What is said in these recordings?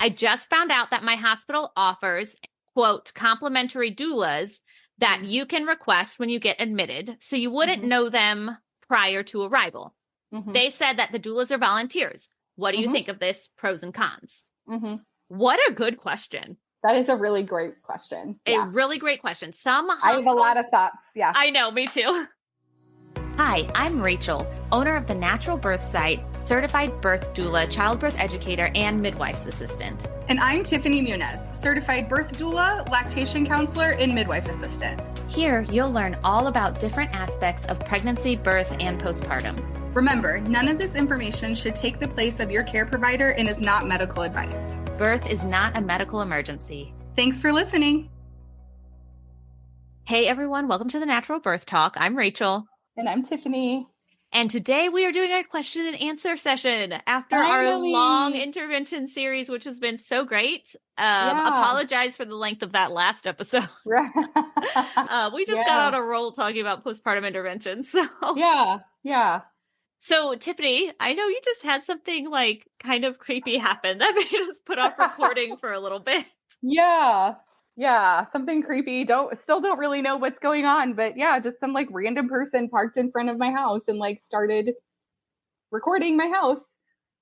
I just found out that my hospital offers, quote, complimentary doulas that you can request when you get admitted. So you wouldn't know them prior to arrival. They said that the doulas are volunteers. What do you think of this? Pros and cons. What a good question. That is a really great question. A really great question. I have a lot of thoughts. Yeah. I know, me too. Hi, I'm Rachel, owner of the NaturalBirth site, certified birth doula, childbirth educator, and midwife's assistant. And I'm Tiffany Munez, certified birth doula, lactation counselor, and midwife assistant. Here, you'll learn all about different aspects of pregnancy, birth, and postpartum. Remember, none of this information should take the place of your care provider and is not medical advice. Birth is not a medical emergency. Thanks for listening. Hey everyone, welcome to the Natural Birth Talk. I'm Rachel. And I'm Tiffany. And today we are doing a question and answer session after our long intervention series, which has been so great. Apologize for the length of that last episode. We just got on a roll talking about postpartum intervention. So Yeah. So Tiffany, I know you just had something like kind of creepy happen that made us put off recording for a little bit. Yeah, something creepy. Still don't really know what's going on, but yeah, just some like random person parked in front of my house and like started recording my house.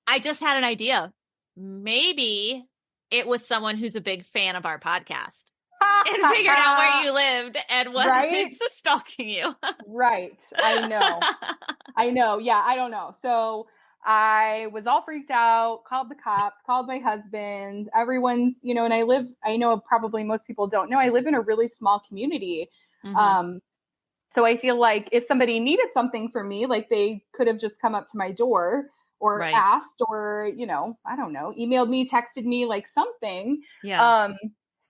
I just had an idea. Maybe it was someone who's a big fan of our podcast and figured out where you lived and was stalking you. Right. I know. Yeah, I don't know. So I was all freaked out, called the cops, called my husband, everyone, and I know probably most people don't know, I live in a really small community. So I feel like if somebody needed something from me, like they could have just come up to my door or asked or, I don't know, emailed me, texted me, like something. Yeah.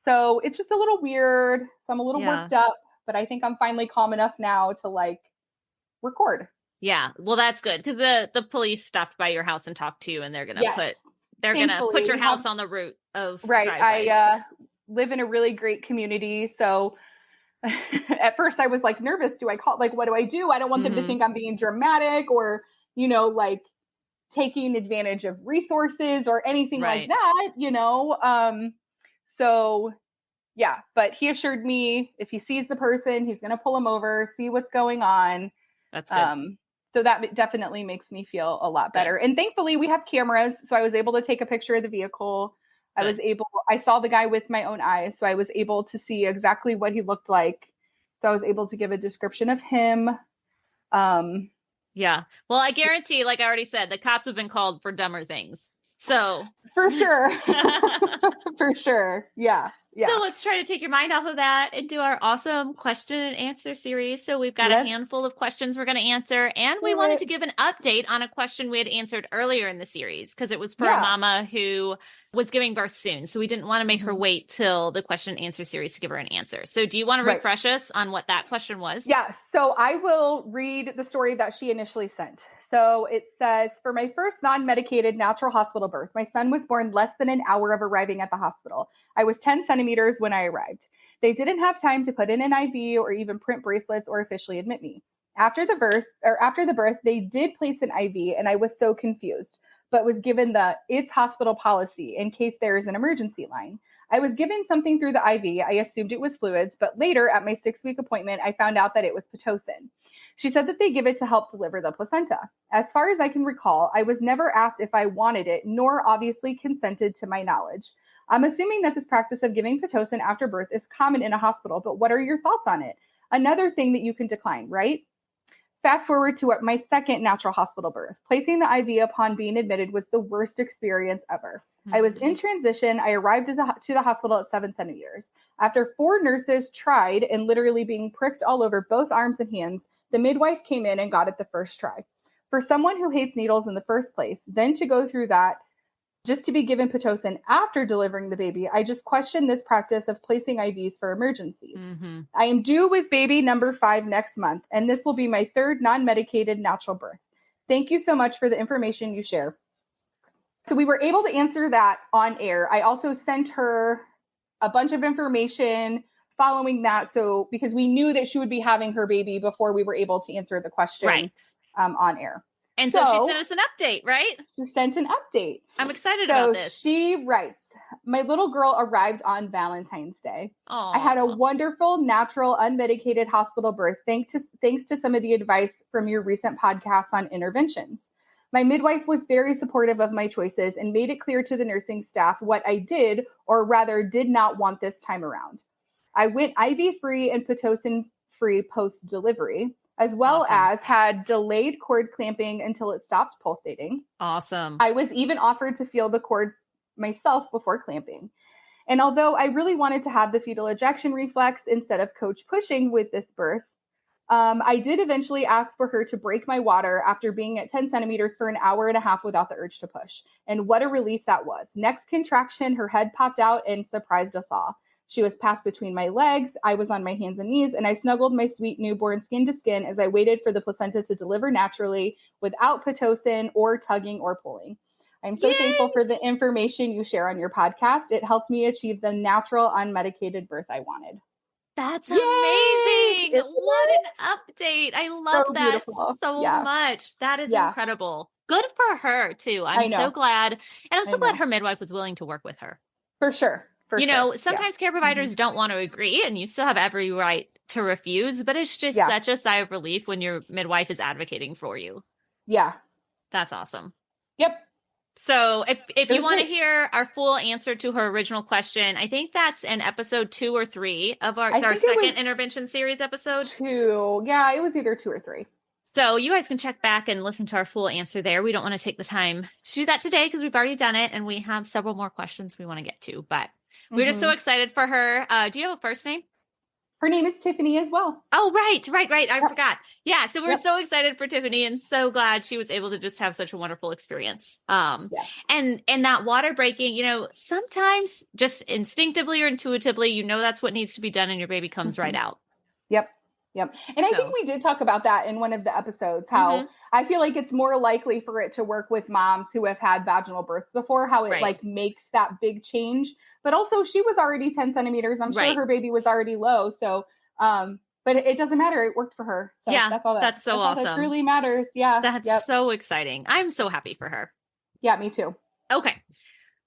So it's just a little weird. So I'm a little worked up, but I think I'm finally calm enough now to like record. Yeah. Well, that's good because the police stopped by your house and talked to you, and they're gonna put your house on the route of driveways. I live in a really great community, so at first I was like nervous. Do I call? Like, what do I do? I don't want them to think I'm being dramatic or like taking advantage of resources or anything like that. So yeah. But he assured me if he sees the person, he's gonna pull him over, see what's going on. That's good. So that definitely makes me feel a lot better. Good. And thankfully we have cameras. So I was able to take a picture of the vehicle. Good. I saw the guy with my own eyes. So I was able to see exactly what he looked like. So I was able to give a description of him. Yeah. Well, I guarantee, like I already said, the cops have been called for dumber things. So for sure. For sure. Yeah. Yeah. So let's try to take your mind off of that and do our awesome question and answer series. So we've got a handful of questions we're going to answer. And we wanted to give an update on a question we had answered earlier in the series because it was for a mama who was giving birth soon. So we didn't want to make her wait till the question and answer series to give her an answer. So do you want to refresh us on what that question was? Yeah. So I will read the story that she initially sent. So it says, for my first non-medicated natural hospital birth, my son was born less than an hour of arriving at the hospital. I was 10 centimeters when I arrived. They didn't have time to put in an IV or even print bracelets or officially admit me. After the birth, they did place an IV and I was so confused, but was given it's hospital policy in case there is an emergency line. I was given something through the IV. I assumed it was fluids, but later at my 6-week appointment, I found out that it was Pitocin. She said that they give it to help deliver the placenta. As far as I can recall, I was never asked if I wanted it, nor obviously consented to my knowledge. I'm assuming that this practice of giving Pitocin after birth is common in a hospital, but what are your thoughts on it? Another thing that you can decline, right? Fast forward to my second natural hospital birth. Placing the IV upon being admitted was the worst experience ever. I was in transition. I arrived to the hospital at 7 centimeters. After 4 nurses tried and literally being pricked all over both arms and hands, the midwife came in and got it the first try. For someone who hates needles in the first place, then to go through that just to be given Pitocin after delivering the baby, I just question this practice of placing IVs for emergencies. I am due with baby number 5 next month, and this will be my 3rd non-medicated natural birth. Thank you so much for the information you share. So we were able to answer that on air. I also sent her a bunch of information following that. So because we knew that she would be having her baby before we were able to answer the question on air. And so she sent us an update, right? She sent an update. I'm excited about this. She writes, My little girl arrived on Valentine's Day. Aww. I had a wonderful, natural, unmedicated hospital birth thanks to some of the advice from your recent podcast on interventions. My midwife was very supportive of my choices and made it clear to the nursing staff what I did, or rather did not want this time around. I went IV-free and Pitocin-free post-delivery, as well as had delayed cord clamping until it stopped pulsating. Awesome. I was even offered to feel the cord myself before clamping. And although I really wanted to have the fetal ejection reflex instead of coach pushing with this birth, I did eventually ask for her to break my water after being at 10 centimeters for an hour and a half without the urge to push. And what a relief that was. Next contraction, her head popped out and surprised us all. She was passed between my legs. I was on my hands and knees, and I snuggled my sweet newborn skin to skin as I waited for the placenta to deliver naturally without Pitocin or tugging or pulling. I'm so thankful for the information you share on your podcast. It helped me achieve the natural, unmedicated birth I wanted. That's amazing. What an update. I love that so much. That is incredible. Good for her, too. I'm so glad. And I'm so glad her midwife was willing to work with her. For sure. Sometimes care providers don't want to agree, and you still have every right to refuse, but it's just such a sigh of relief when your midwife is advocating for you. Yeah. That's awesome. Yep. So if you want to hear our full answer to her original question, I think that's in episode 2 or 3 of our second intervention series episode. 2. Yeah, it was either 2 or 3. So you guys can check back and listen to our full answer there. We don't want to take the time to do that today because we've already done it, and we have several more questions we want to get to, but we're just so excited for her. Do you have a first name? Her name is Tiffany as well. Oh, right. I forgot. Yeah. So we're so excited for Tiffany and so glad she was able to just have such a wonderful experience. And that water breaking, sometimes just instinctively or intuitively, that's what needs to be done and your baby comes right out. Yep. And I think we did talk about that in one of the episodes, how I feel like it's more likely for it to work with moms who have had vaginal births before, how it makes that big change. But also she was already 10 centimeters. I'm sure her baby was already low. So, but it doesn't matter. It worked for her. So that's all that's so awesome. That truly matters. Yeah. That's so exciting. I'm so happy for her. Yeah, me too. Okay.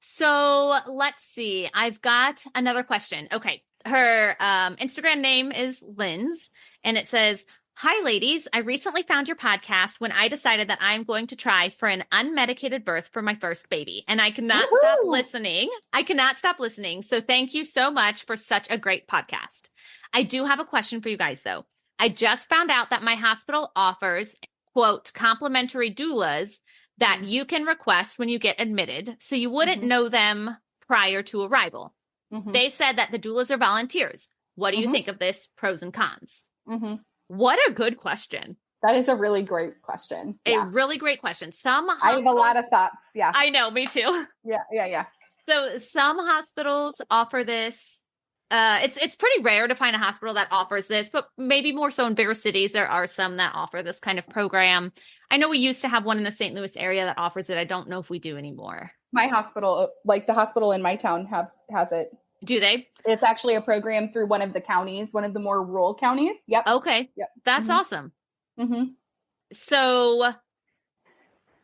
So let's see. I've got another question. Okay. Her Instagram name is Linz, and it says, "Hi, ladies. I recently found your podcast when I decided that I'm going to try for an unmedicated birth for my first baby, and I cannot stop listening. So thank you so much for such a great podcast. I do have a question for you guys, though. I just found out that my hospital offers, quote, complimentary doulas that you can request when you get admitted, so you wouldn't know them prior to arrival. They said that the doulas are volunteers. What do you think of this? Pros and cons?" What a good question. That is a really great question. A really great question. I have a lot of thoughts. Yeah. I know, me too. Yeah. So some hospitals offer this. It's pretty rare to find a hospital that offers this, but maybe more so in bigger cities. There are some that offer this kind of program. I know we used to have one in the St. Louis area that offers it. I don't know if we do anymore. My hospital, like the hospital in my town, has it. Do they? It's actually a program through one of the counties, one of the more rural counties. Yep. Okay. Yep. That's awesome. So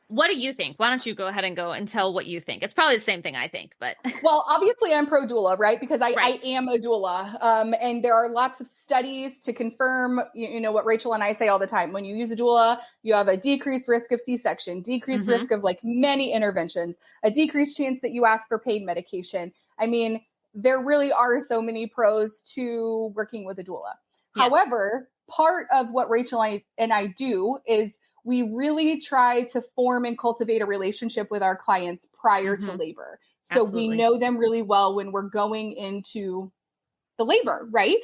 what do you think? Why don't you go ahead and go and tell what you think? It's probably the same thing I think, but. Well, obviously I'm pro doula, right? Because I am a doula. And there are lots of studies to confirm, what Rachel and I say all the time. When you use a doula, you have a decreased risk of C-section, decreased risk of like many interventions, a decreased chance that you ask for pain medication. I mean, there really are so many pros to working with a doula. Yes. However, part of what Rachel and I do is we really try to form and cultivate a relationship with our clients prior to labor. So we know them really well when we're going into the labor, right?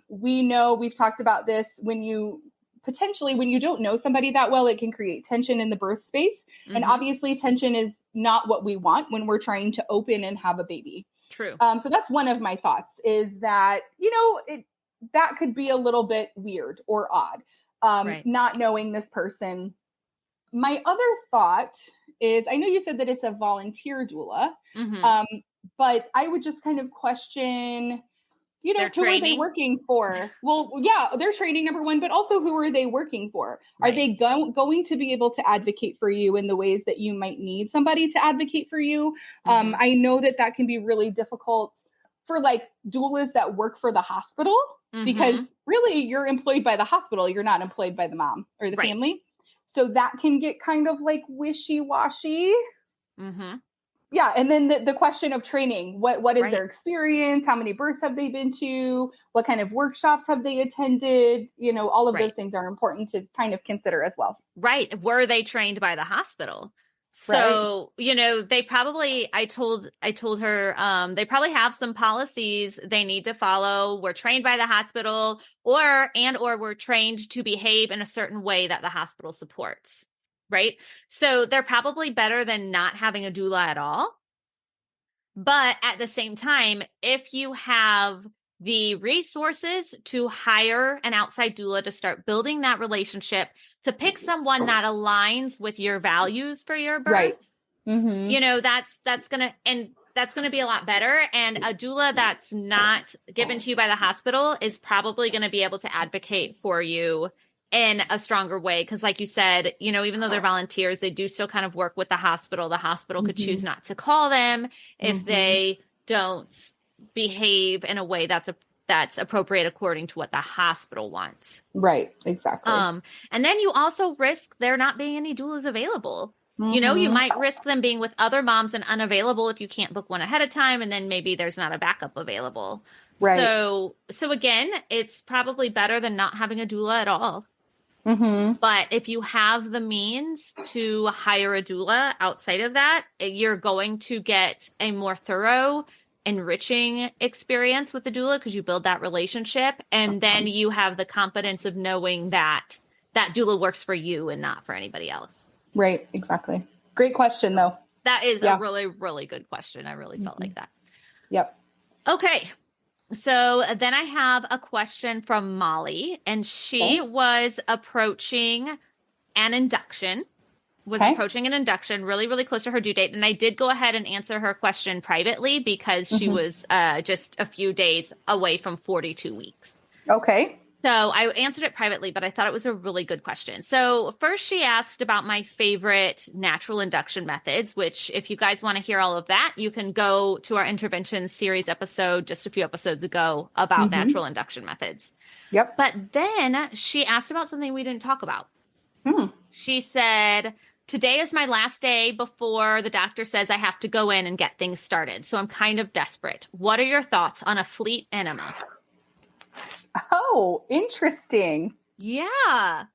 We know, we've talked about this, when you don't know somebody that well, it can create tension in the birth space. And obviously tension is not what we want when we're trying to open and have a baby. True. So that's one of my thoughts, is that, that could be a little bit weird or odd, not knowing this person. My other thought is, I know you said that it's a volunteer doula, but I would just kind of question, you know, who are they working for? Well, yeah, they're training, number one, but also who are they working for? Right. Are they going to be able to advocate for you in the ways that you might need somebody to advocate for you? I know that can be really difficult for like doulas that work for the hospital, because really you're employed by the hospital. You're not employed by the mom or the family. So that can get kind of like wishy-washy. Yeah. And then the question of training, what is their experience? How many births have they been to? What kind of workshops have they attended? You know, all of those things are important to kind of consider as well. Right. Were they trained by the hospital? So, you know, they probably, I told her, they probably have some policies they need to follow. We're trained by the hospital or we're trained to behave in a certain way that the hospital supports. Right. So they're probably better than not having a doula at all. But at the same time, if you have the resources to hire an outside doula to start building that relationship, to pick someone that aligns with your values for your birth, you know, that's going to be a lot better. And a doula that's not given to you by the hospital is probably going to be able to advocate for you in a stronger way. Because like you said, you know, even though they're volunteers, they do still kind of work with the hospital. The hospital could choose not to call them if they don't behave in a way that's appropriate according to what the hospital wants. Right. Exactly. And then you also risk there not being any doulas available. You know, you might risk them being with other moms and unavailable if you can't book one ahead of time. And then maybe there's not a backup available. Right. So again, it's probably better than not having a doula at all. But if you have the means to hire a doula outside of that, you're going to get a more thorough, enriching experience with the doula because you build that relationship. And then you have the confidence of knowing that that doula works for you and not for anybody else. Right. Exactly. Great question, though. That is a really, really good question. I really felt like that. Yep. Okay. So then I have a question from Molly, and she was approaching an induction, really, really close to her due date. And I did go ahead and answer her question privately because she was just a few days away from 42 weeks. Okay. So I answered it privately, but I thought it was a really good question. So first she asked about my favorite natural induction methods, which if you guys want to hear all of that, you can go to our intervention series episode just a few episodes ago about natural induction methods. Yep. But then she asked about something we didn't talk about. She said, today is my last day before the doctor says I have to go in and get things started. So I'm kind of desperate. What are your thoughts on a fleet enema? Oh, interesting. Yeah.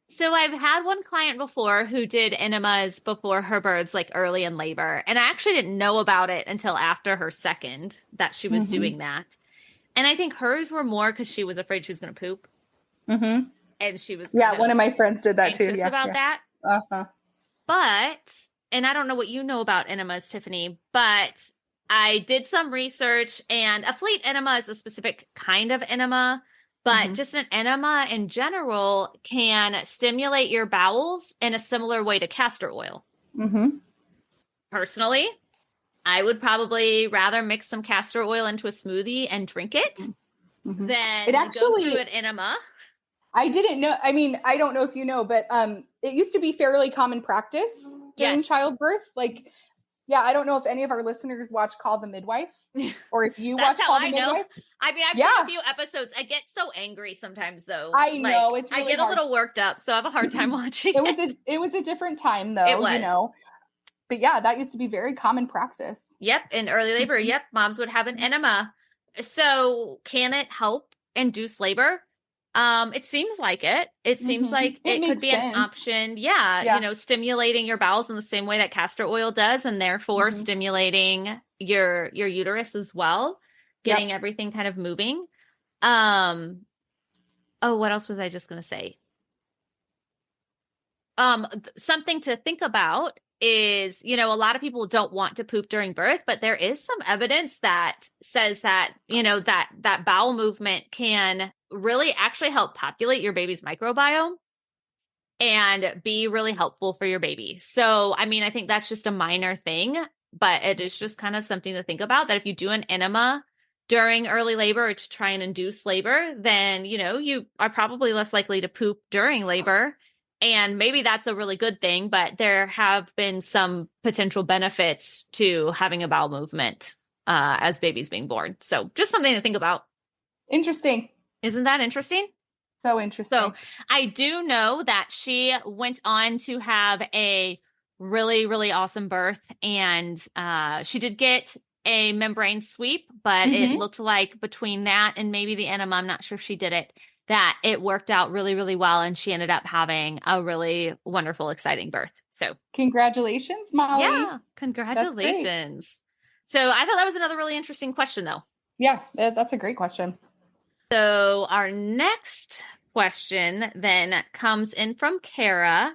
So I've had one client before who did enemas before her births, like early in labor. And I actually didn't know about it until after her second that she was doing that. And I think hers were more because she was afraid she was going to poop. And she was one of my friends did that too. About that. But, and I don't know what you know about enemas, Tiffany, but I did some research, and a fleet enema is a specific kind of enema, but just an enema in general can stimulate your bowels in a similar way to castor oil. Personally, I would probably rather mix some castor oil into a smoothie and drink it than go through an enema. I didn't know. I mean, I don't know if you know, but it used to be fairly common practice during childbirth. Like, yeah, I don't know if any of our listeners watch Call the Midwife, or if you watch Call the Midwife. I mean, I've seen a few episodes. I get so angry sometimes, though. I know. It's really I get a little worked up, so I have a hard time watching it. It was a different time, though. It was. You know. But yeah, that used to be very common practice. Yep. In early labor, moms would have an enema. So can it help induce labor? It seems like it. It seems like it could be an option. Yeah, you know, stimulating your bowels in the same way that castor oil does, and therefore stimulating your uterus as well, getting everything kind of moving. Oh, what else was I just going to say? Something to think about is, you know, a lot of people don't want to poop during birth, but there is some evidence that says that, you know, that bowel movement can really actually help populate your baby's microbiome and be really helpful for your baby. So, I mean, I think that's just a minor thing, but it is just kind of something to think about, that if you do an enema during early labor or to try and induce labor, then, you are probably less likely to poop during labor. And maybe that's a really good thing, but there have been some potential benefits to having a bowel movement as babies being born. So just something to think about. Interesting. Isn't that interesting? So interesting. So I do know that she went on to have a really, really awesome birth. And she did get a membrane sweep, but it looked like between that and maybe the enema, I'm not sure if she did it, that it worked out really, really well. And she ended up having a really wonderful, exciting birth. So congratulations, Molly. Yeah, congratulations. So I thought that was another really interesting question, though. Yeah, that's a great question. So our next question then comes in from Kara,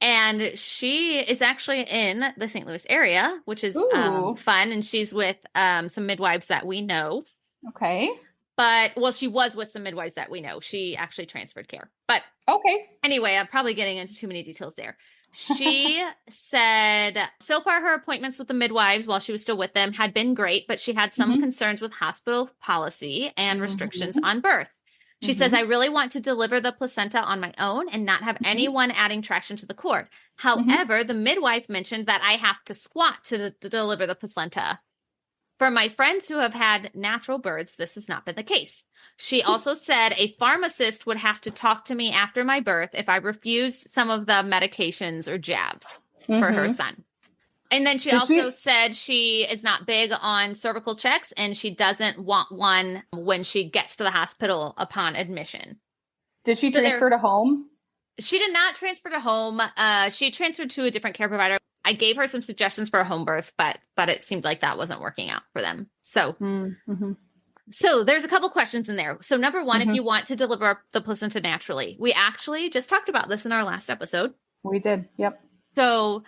and she is actually in the St. Louis area, which is fun. And she's with some midwives that we know. Okay. But, she was with some midwives that we know. She actually transferred care. But okay. Anyway, I'm probably getting into too many details there. She said, so far her appointments with the midwives while she was still with them had been great, but she had some concerns with hospital policy and restrictions on birth. She says, I really want to deliver the placenta on my own and not have anyone adding traction to the cord. However, the midwife mentioned that I have to squat to deliver the placenta. For my friends who have had natural births, this has not been the case. She also said a pharmacist would have to talk to me after my birth if I refused some of the medications or jabs for her son. And then she also said she is not big on cervical checks and she doesn't want one when she gets to the hospital upon admission. Did she transfer to home? She did not transfer to home. She transferred to a different care provider. I gave her some suggestions for a home birth, but it seemed like that wasn't working out for them. So, so there's a couple questions in there. So number one, if you want to deliver the placenta naturally, we actually just talked about this in our last episode. We did. Yep. So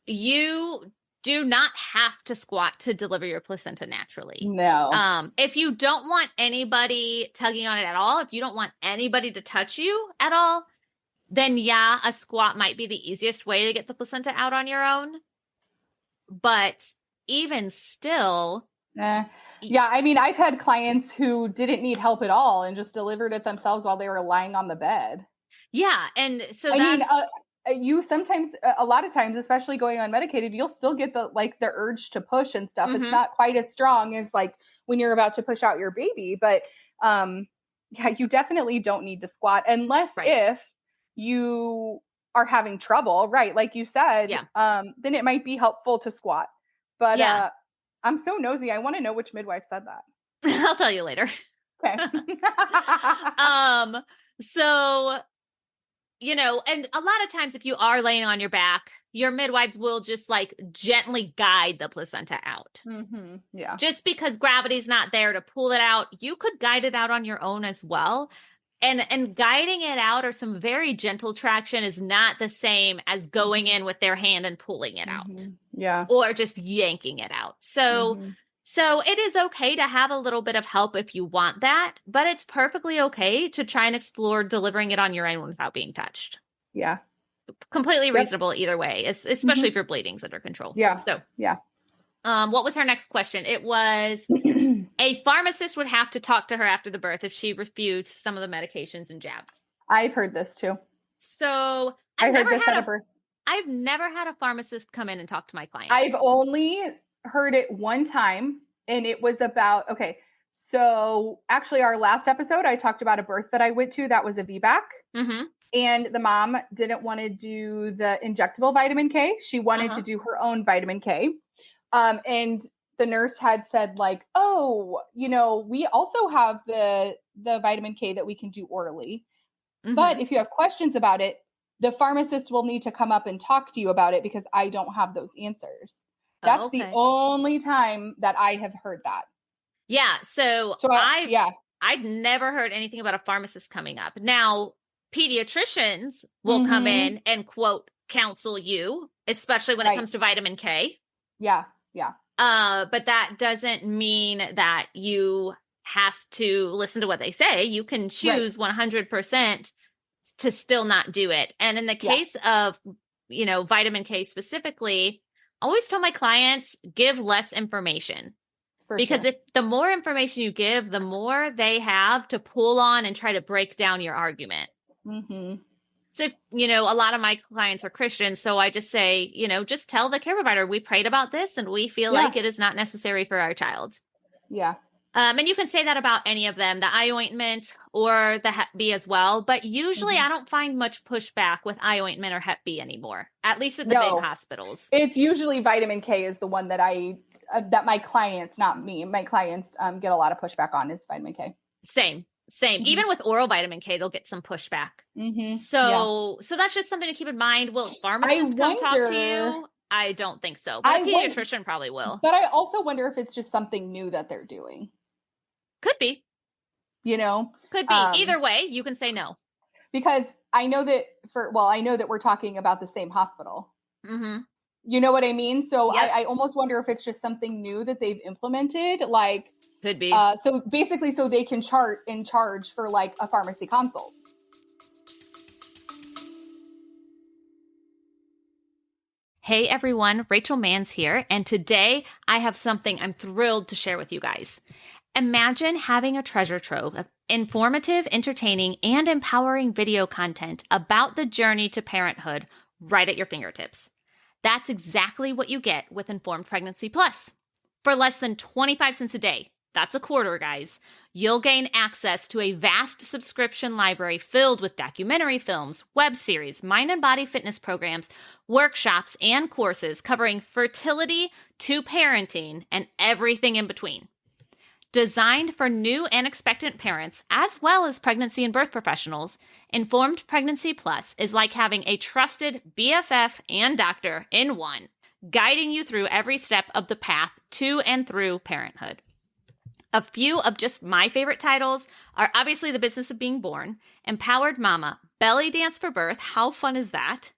you do not have to squat to deliver your placenta naturally. No. If you don't want anybody tugging on it at all, if you don't want anybody to touch you at all, then yeah, a squat might be the easiest way to get the placenta out on your own. But even still. Yeah, I mean, I've had clients who didn't need help at all and just delivered it themselves while they were lying on the bed. Yeah. And so you sometimes, a lot of times, especially going unmedicated, you'll still get the urge to push and stuff. It's not quite as strong as like when you're about to push out your baby. But you definitely don't need to squat unless if you are having trouble, right? Like you said, then it might be helpful to squat. But I'm so nosy. I want to know which midwife said that. I'll tell you later. Okay. So, and a lot of times if you are laying on your back, your midwives will just gently guide the placenta out. Yeah. Just because gravity's not there to pull it out, you could guide it out on your own as well. And guiding it out or some very gentle traction is not the same as going in with their hand and pulling it out. Yeah. Or just yanking it out. So it is okay to have a little bit of help if you want that, but it's perfectly okay to try and explore delivering it on your own without being touched. Yeah. Completely reasonable either way, especially if your bleeding's under control. Yeah. So, yeah. What was her next question? It was a pharmacist would have to talk to her after the birth if she refused some of the medications and jabs. I've heard this too. So I've never had a pharmacist come in and talk to my clients. I've only heard it one time, and it was about, so actually our last episode, I talked about a birth that I went to that was a VBAC. And the mom didn't want to do the injectable vitamin K. She wanted to do her own vitamin K. And the nurse had said we also have the vitamin K that we can do orally. But if you have questions about it, the pharmacist will need to come up and talk to you about it because I don't have those answers. That's the only time that I have heard that. Yeah. So I'd never heard anything about a pharmacist coming up. Now, pediatricians will come in and quote counsel you, especially when it comes to vitamin K. Yeah. Yeah. But that doesn't mean that you have to listen to what they say. You can choose 100% to still not do it. And in the case of, vitamin K specifically, I always tell my clients, give less information. Because sure. if the more information you give, the more they have to pull on and try to break down your argument. Mm-hmm. So, a lot of my clients are Christians. So I just say, just tell the care provider, we prayed about this and we feel like it is not necessary for our child. Yeah. And you can say that about any of them, the eye ointment or the Hep B as well. But usually I don't find much pushback with eye ointment or Hep B anymore, at least at the big hospitals. It's usually vitamin K is the one that that my clients, not me, my clients get a lot of pushback on is vitamin K. Same. Even with oral vitamin K, they'll get some pushback. So that's just something to keep in mind. Will pharmacists come talk to you? I don't think so. But a pediatrician probably will. But I also wonder if it's just something new that they're doing. Could be. Could be. Either way, you can say no. Because I know that we're talking about the same hospital. Mm-hmm. You know what I mean? So I almost wonder if it's just something new that they've implemented. Could be. So basically, so they can charge for like a pharmacy consult. Hey everyone, Rachel Manns here, and today I have something I'm thrilled to share with you guys. Imagine having a treasure trove of informative, entertaining, and empowering video content about the journey to parenthood right at your fingertips. That's exactly what you get with Informed Pregnancy Plus. For less than 25 cents a day, that's a quarter, guys, you'll gain access to a vast subscription library filled with documentary films, web series, mind and body fitness programs, workshops, and courses covering fertility to parenting and everything in between. Designed for new and expectant parents, as well as pregnancy and birth professionals, Informed Pregnancy Plus is like having a trusted BFF and doctor in one, guiding you through every step of the path to and through parenthood. A few of just my favorite titles are obviously The Business of Being Born, Empowered Mama, Belly Dance for Birth, how fun is that?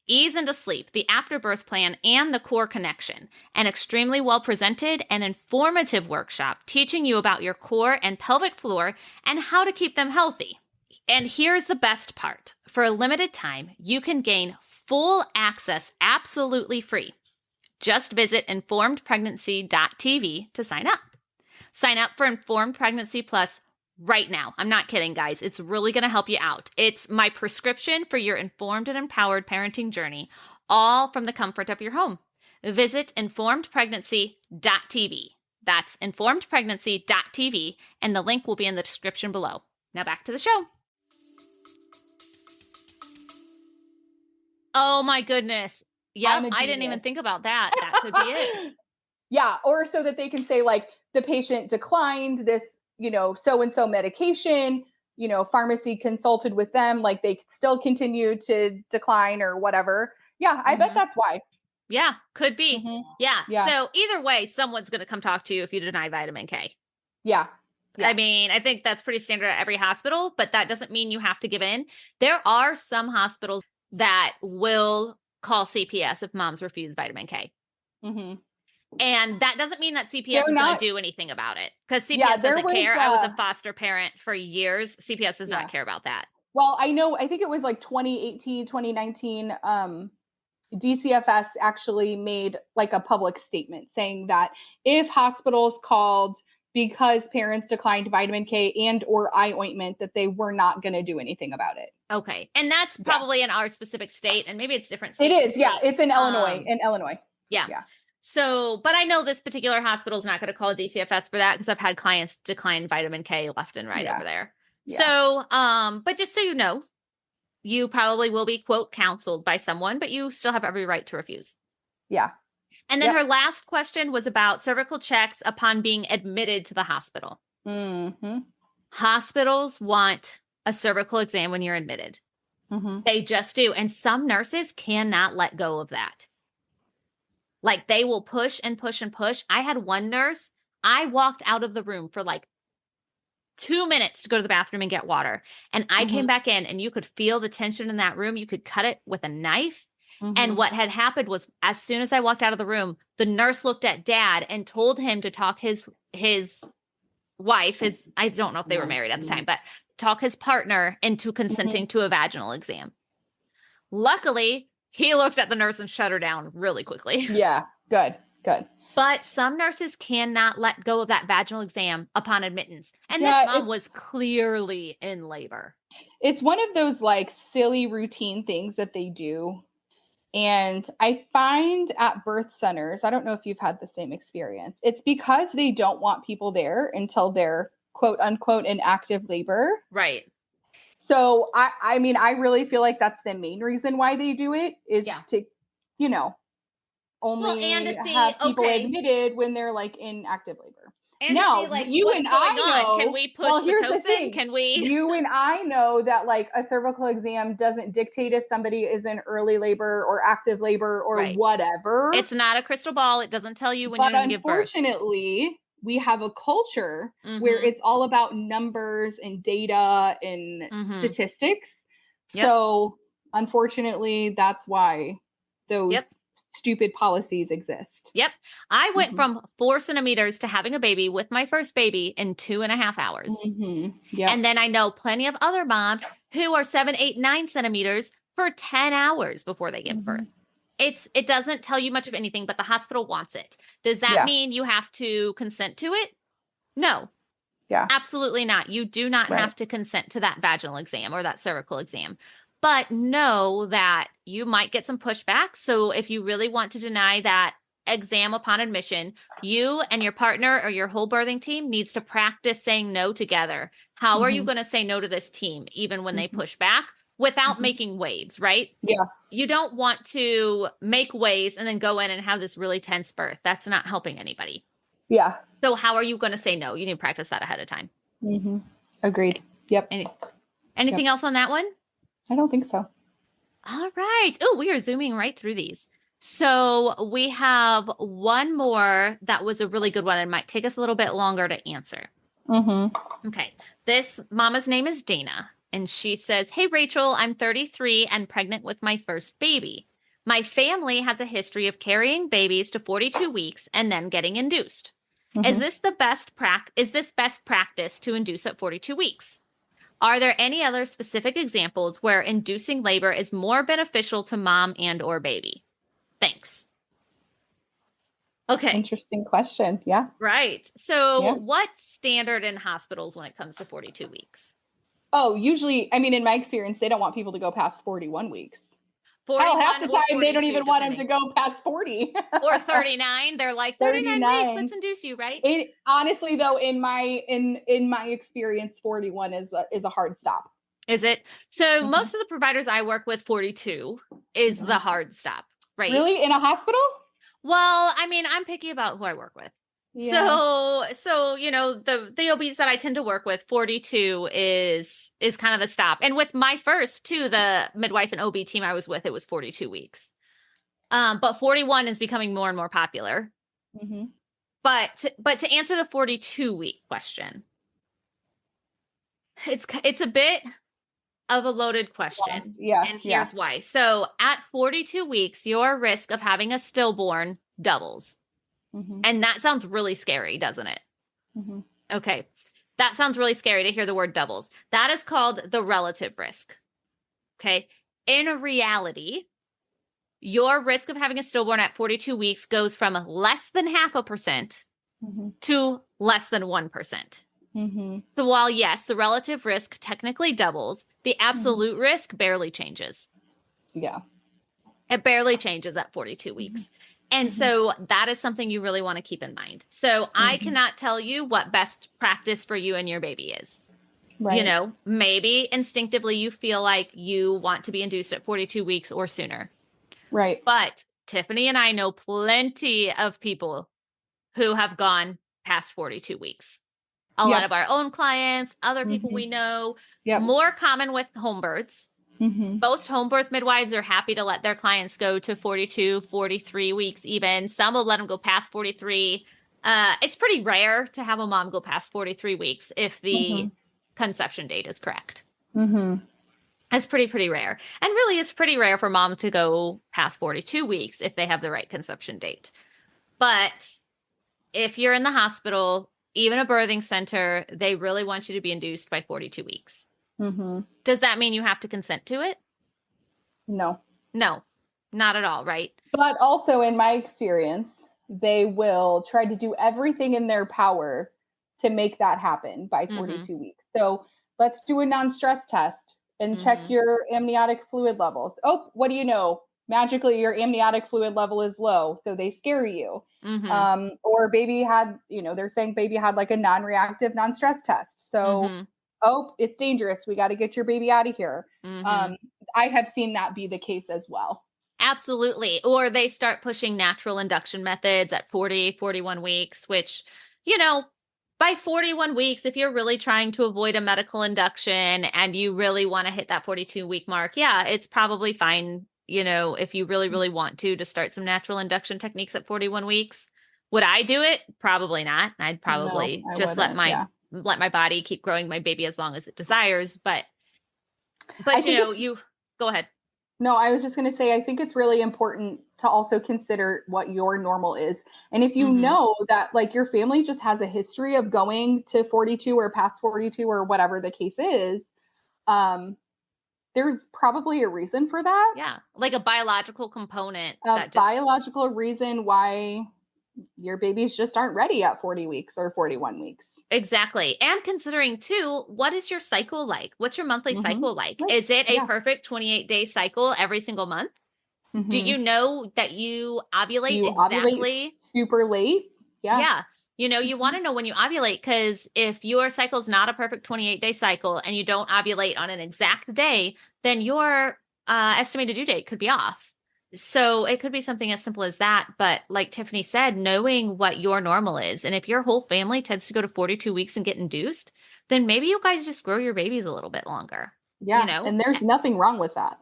Ease into Sleep, the Afterbirth Plan, and the Core Connection, an extremely well-presented and informative workshop teaching you about your core and pelvic floor and how to keep them healthy. And here's the best part. For a limited time, you can gain full access absolutely free. Just visit informedpregnancy.tv to sign up. Sign up for Informed Pregnancy Plus right now. I'm not kidding, guys. It's really going to help you out. It's my prescription for your informed and empowered parenting journey, all from the comfort of your home. Visit informedpregnancy.tv. That's informedpregnancy.tv, and the link will be in the description below. Now back to the show. Oh my goodness. Yeah, I didn't even think about that. That could be it. Yeah, or so that they can say like the patient declined this so-and-so medication, pharmacy consulted with them, like they still continue to decline or whatever. Yeah, I bet that's why. Yeah, could be. Yeah. So either way, someone's going to come talk to you if you deny vitamin K. Yeah. I mean, I think that's pretty standard at every hospital, but that doesn't mean you have to give in. There are some hospitals that will call CPS if moms refuse vitamin K. And that doesn't mean that CPS is going to do anything about it, because CPS doesn't care. I was a foster parent for years. CPS does not care about that. Well, I think it was like 2018, 2019, DCFS actually made like a public statement saying that if hospitals called because parents declined vitamin K and or eye ointment, that they were not going to do anything about it. Okay. And that's probably in our specific state, and maybe it's different states. It is. Yeah. It's in Illinois. Yeah. So, but I know this particular hospital is not going to call DCFS for that, because I've had clients decline vitamin K left and right over there. Yeah. So, but just so you know, you probably will be, quote, counseled by someone, but you still have every right to refuse. Yeah. And then her last question was about cervical checks upon being admitted to the hospital. Hospitals want a cervical exam when you're admitted. They just do. And some nurses cannot let go of that. Like they will push and push and push. I had one nurse, I walked out of the room for like 2 minutes to go to the bathroom and get water. And I came back in, and you could feel the tension in that room. You could cut it with a knife. And what had happened was, as soon as I walked out of the room, the nurse looked at Dad and told him to talk his wife, I don't know if they were married at the time, but talk his partner into consenting to a vaginal exam. Luckily, he looked at the nurse and shut her down really quickly. Yeah. Good. But some nurses cannot let go of that vaginal exam upon admittance. And this mom was clearly in labor. It's one of those like silly routine things that they do. And I find at birth centers, I don't know if you've had the same experience. It's because they don't want people there until they're quote unquote in active labor. Right. So I mean, I really feel like that's the main reason why they do it is to, you know, only and to see, have people admitted when they're like in active labor. And now, to see, like, you and I know, can we push Pitocin? Can we? You and I know that like a cervical exam doesn't dictate if somebody is in early labor or active labor or whatever. It's not a crystal ball. It doesn't tell you when you're going to give birth. Unfortunately, we have a culture where it's all about numbers and data and statistics. Yep. So unfortunately, that's why those stupid policies exist. Yep. I went from 4 centimeters to having a baby with my first baby in 2.5 hours. Yep. And then I know plenty of other moms who are 7, 8, 9 centimeters for 10 hours before they give birth. It doesn't tell you much of anything, but the hospital wants it. Does that mean you have to consent to it? No. Yeah. Absolutely not. You do not have to consent to that vaginal exam or that cervical exam. But know that you might get some pushback. So if you really want to deny that exam upon admission, you and your partner or your whole birthing team needs to practice saying no together. How are you going to say no to this team, even when they push back, without making waves, right? Yeah. You don't want to make waves and then go in and have this really tense birth. That's not helping anybody. Yeah. So how are you going to say no? You need to practice that ahead of time. Agreed. Yep. Anything else on that one? I don't think so. All right. Oh, we are zooming right through these. So we have one more that was a really good one. It might take us a little bit longer to answer. Okay. This mama's name is Dana. And she says, "Hey, Rachel, I'm 33 and pregnant with my first baby. My family has a history of carrying babies to 42 weeks and then getting induced. Is this best practice to induce at 42 weeks? Are there any other specific examples where inducing labor is more beneficial to mom and or baby? Thanks." Okay. Interesting question. Yeah. Right. So what's standard in hospitals when it comes to 42 weeks? Oh, usually, I mean, in my experience, they don't want people to go past 41 weeks. 41 half the time, they don't even want them to go past 40. Or 39. They're like, 39 weeks, let's induce you, right? Honestly, though, in my experience, 41 is a hard stop. Is it? So most of the providers I work with, 42 is the hard stop, right? Really? In a hospital? Well, I mean, I'm picky about who I work with. Yeah. So, you know, the OBs that I tend to work with, 42 is kind of the stop. And with my first too, the midwife and OB team I was with, it was 42 weeks. But 41 is becoming more and more popular. But to answer the 42-week question, it's a bit of a loaded question. Yeah. And here's why. So at 42 weeks, your risk of having a stillborn doubles. And that sounds really scary, doesn't it? Okay. That sounds really scary to hear the word doubles. That is called the relative risk. Okay. In reality, your risk of having a stillborn at 42 weeks goes from less than 0.5% to less than 1%. So while, yes, the relative risk technically doubles, the absolute risk barely changes. Yeah. It barely changes at 42 weeks. And so that is something you really want to keep in mind. So I cannot tell you what best practice for you and your baby is. Right. You know, maybe instinctively you feel like you want to be induced at 42 weeks or sooner. Right. But Tiffany and I know plenty of people who have gone past 42 weeks. A lot of our own clients, other people we know, more common with home births. Most home birth midwives are happy to let their clients go to 42, 43 weeks even. Some will let them go past 43. It's pretty rare to have a mom go past 43 weeks if the conception date is correct. It's pretty rare. And really, it's pretty rare for mom to go past 42 weeks if they have the right conception date. But if you're in the hospital, even a birthing center, they really want you to be induced by 42 weeks. Does that mean you have to consent to it? No, not at all. Right. But also in my experience, they will try to do everything in their power to make that happen by 42 weeks. So let's do a non-stress test and check your amniotic fluid levels. Oh, what do you know? Magically, your amniotic fluid level is low, so they scare you. Or baby had, they're saying baby had like a non-reactive non-stress test. So, oh, it's dangerous. We got to get your baby out of here. I have seen that be the case as well. Absolutely. Or they start pushing natural induction methods at 40, 41 weeks, which, by 41 weeks, if you're really trying to avoid a medical induction and you really want to hit that 42-week mark, yeah, it's probably fine, if you really, really want to start some natural induction techniques at 41 weeks. Would I do it? Probably not. I'd probably just let my body keep growing my baby as long as it desires. But you go ahead. No, I was just going to say, I think it's really important to also consider what your normal is. And if you know that like your family just has a history of going to 42 or past 42 or whatever the case is, there's probably a reason for that. Yeah. Like a biological component. Biological reason why your babies just aren't ready at 40 weeks or 41 weeks. Exactly. And considering too, what is your cycle like? What's your monthly cycle like? Right. Is it a perfect 28-day cycle every single month? Do you know that you ovulate ovulate super late? Yeah. You want to know when you ovulate, because if your cycle is not a perfect 28-day cycle and you don't ovulate on an exact day, then your estimated due date could be off. So it could be something as simple as that. But like Tiffany said, knowing what your normal is, and if your whole family tends to go to 42 weeks and get induced, then maybe you guys just grow your babies a little bit longer. Yeah. And there's nothing wrong with that.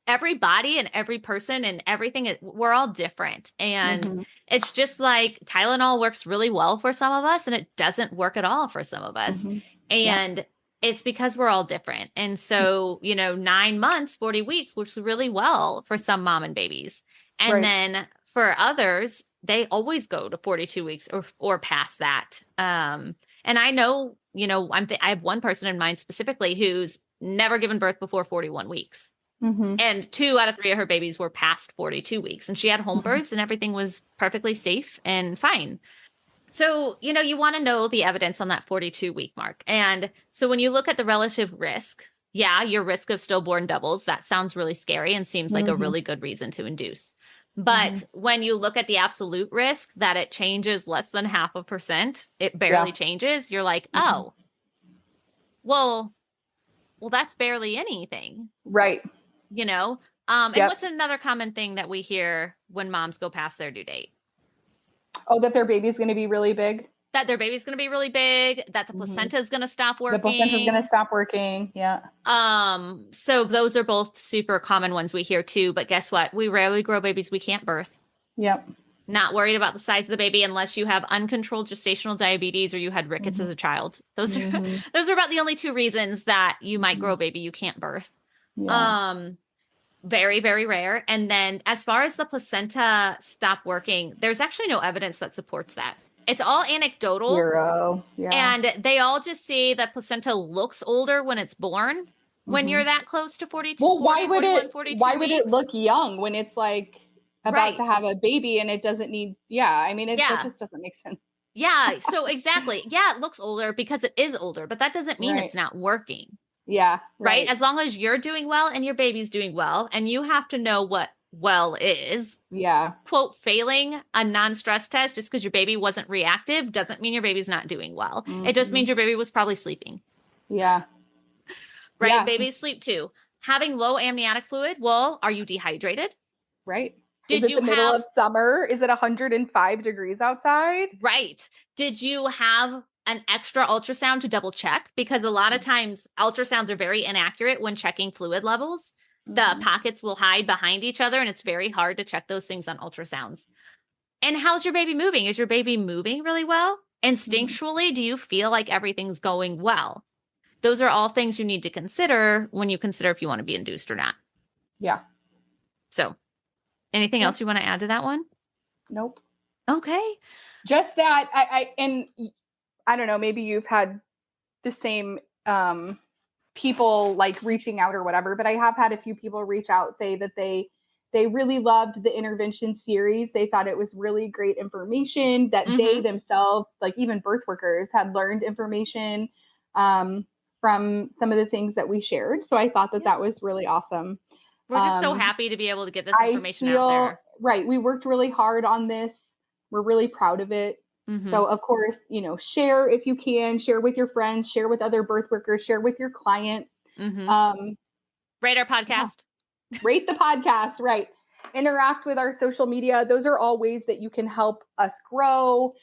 Every body and every person and everything, we're all different. And it's just like Tylenol works really well for some of us and it doesn't work at all for some of us. And it's because we're all different. And so, 9 months, 40 weeks works really well for some mom and babies. And then for others, they always go to 42 weeks or past that. And I know, I have one person in mind specifically who's never given birth before 41 weeks. And 2 out of 3 of her babies were past 42 weeks, and she had home births and everything was perfectly safe and fine. So, you want to know the evidence on that 42-week mark. And so when you look at the relative risk, your risk of stillborn doubles. That sounds really scary and seems like a really good reason to induce. But when you look at the absolute risk that it changes less than 0.5%, it barely changes. You're like, oh, well, that's barely anything. Right. And what's another common thing that we hear when moms go past their due date? Oh, that their baby's going to be really big. That their baby's going to be really big, that the placenta is going to stop working. The placenta is going to stop working. Yeah. So those are both super common ones we hear too, but guess what? We rarely grow babies we can't birth. Yep. Not worried about the size of the baby unless you have uncontrolled gestational diabetes or you had rickets as a child. Those are about the only 2 reasons that you might grow a baby you can't birth. Yeah. Very, very rare. And then as far as the placenta stop working, there's actually no evidence that supports that. It's all anecdotal. 0. Yeah. And they all just say that placenta looks older when it's born, when you're that close to 42. Well, why would it look young when it's like about to have a baby and it doesn't need, it just doesn't make sense. Yeah. So exactly. Yeah. It looks older because it is older, but that doesn't mean it's not working. Yeah. Right. As long as you're doing well and your baby's doing well, and you have to know what well is. Yeah. Quote, failing a non-stress test just because your baby wasn't reactive doesn't mean your baby's not doing well. It just means your baby was probably sleeping. Yeah. Right. Yeah. Babies sleep too. Having low amniotic fluid. Well, are you dehydrated? Right. Is it the middle of summer? Is it 105 degrees outside? Right. Did you have an extra ultrasound to double check? Because a lot of times ultrasounds are very inaccurate when checking fluid levels. The pockets will hide behind each other and it's very hard to check those things on ultrasounds. And how's your baby moving? Is your baby moving really well? Instinctually, do you feel like everything's going well? Those are all things you need to consider when you consider if you want to be induced or not. Yeah. So anything else you want to add to that one? Nope. Okay. Just that I don't know, maybe you've had the same people like reaching out or whatever, but I have had a few people reach out, say that they They really loved the intervention series. They thought it was really great information that they themselves, like even birth workers, had learned information from some of the things that we shared. So I thought that was really awesome. We're just so happy to be able to get this information out there. Right. We worked really hard on this. We're really proud of it. So of course, share if you can, share with your friends, share with other birth workers, share with your clients. Rate our podcast. Rate the podcast, right. Interact with our social media. Those are all ways that you can help us grow.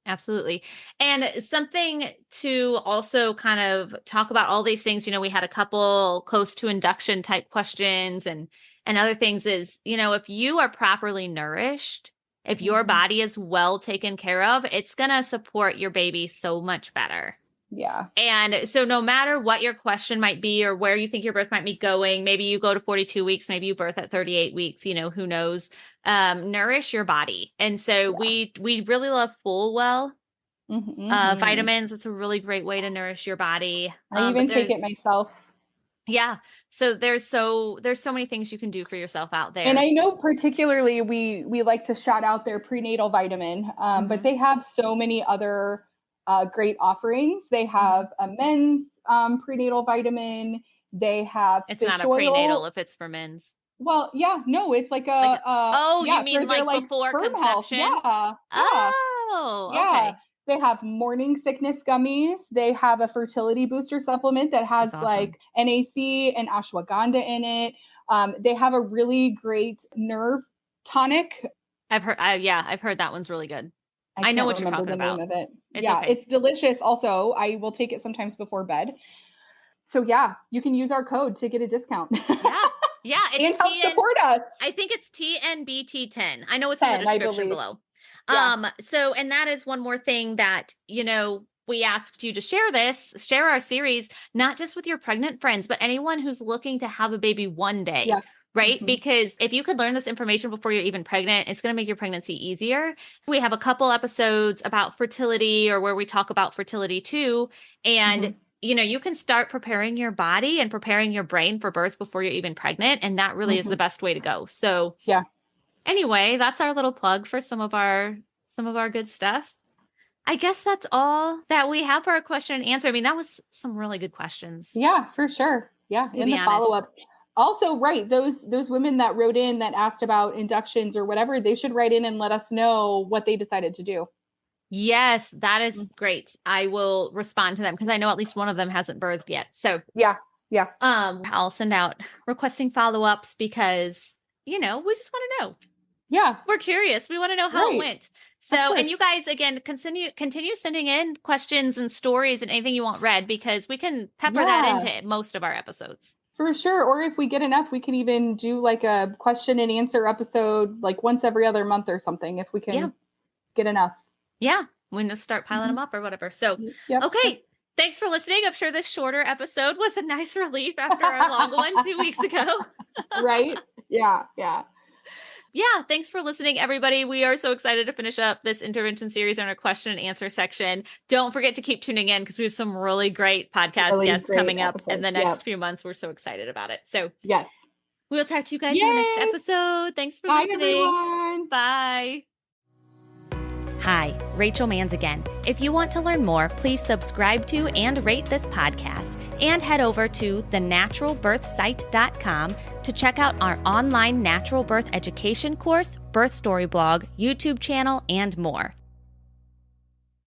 Absolutely. And something to also kind of talk about all these things, we had a couple close to induction type questions and other things is, if you are properly nourished, if your body is well taken care of, it's going to support your baby so much better. Yeah. And so no matter what your question might be or where you think your birth might be going, maybe you go to 42 weeks, maybe you birth at 38 weeks, who knows, nourish your body. And so we really love Full Well vitamins. It's a really great way to nourish your body. I even take it myself. Yeah. So there's so many things you can do for yourself out there. And I know particularly we like to shout out their prenatal vitamin, but they have so many other great offerings. They have a men's prenatal vitamin. They have it's not a prenatal if it's for men's. Well, yeah, no, it's like you mean like before conception? Yeah. Oh, yeah. Okay. They have morning sickness gummies. They have a fertility booster supplement that has like NAC and ashwagandha in it. They have a really great nerve tonic. I've heard that one's really good. I know what you're talking about. Name of it. It's delicious. Also, I will take it sometimes before bed. So yeah, you can use our code to get a discount. Yeah, it's and help support us. I think it's TNBT10. I know it's in the description below. Yeah. So, and that is one more thing that, we asked you to share our series, not just with your pregnant friends, but anyone who's looking to have a baby one day. Yeah. Right? Because if you could learn this information before you're even pregnant, it's going to make your pregnancy easier. We have a couple episodes about fertility or where we talk about fertility too. And, you can start preparing your body and preparing your brain for birth before you're even pregnant. And that really is the best way to go. So yeah. Anyway, that's our little plug for some of our good stuff. I guess that's all that we have for our question and answer. I mean, that was some really good questions. Yeah, for sure. Yeah. And the follow-up. Also, right. Those women that wrote in that asked about inductions or whatever, they should write in and let us know what they decided to do. Yes, that is great. I will respond to them because I know at least one of them hasn't birthed yet. So yeah. I'll send out requesting follow-ups because, we just want to know. Yeah. We're curious. We want to know how it went. So, and you guys, again, continue sending in questions and stories and anything you want read because we can pepper that into most of our episodes. For sure. Or if we get enough, we can even do like a question and answer episode like once every other month or something if we can get enough. Yeah. We'll just start piling them up or whatever. So, okay. Thanks for listening. I'm sure this shorter episode was a nice relief after our long one 2 weeks ago. Right? Yeah. Yeah, thanks for listening, everybody. We are so excited to finish up this intervention series in our question and answer section. Don't forget to keep tuning in because we have some really great podcast guests coming up in the next few months. We're so excited about it. So yes, we'll talk to you guys in the next episode. Thanks for listening. Everyone. Bye. Hi, Rachel Manns again. If you want to learn more, please subscribe to and rate this podcast and head over to thenaturalbirthsite.com to check out our online natural birth education course, birth story blog, YouTube channel, and more.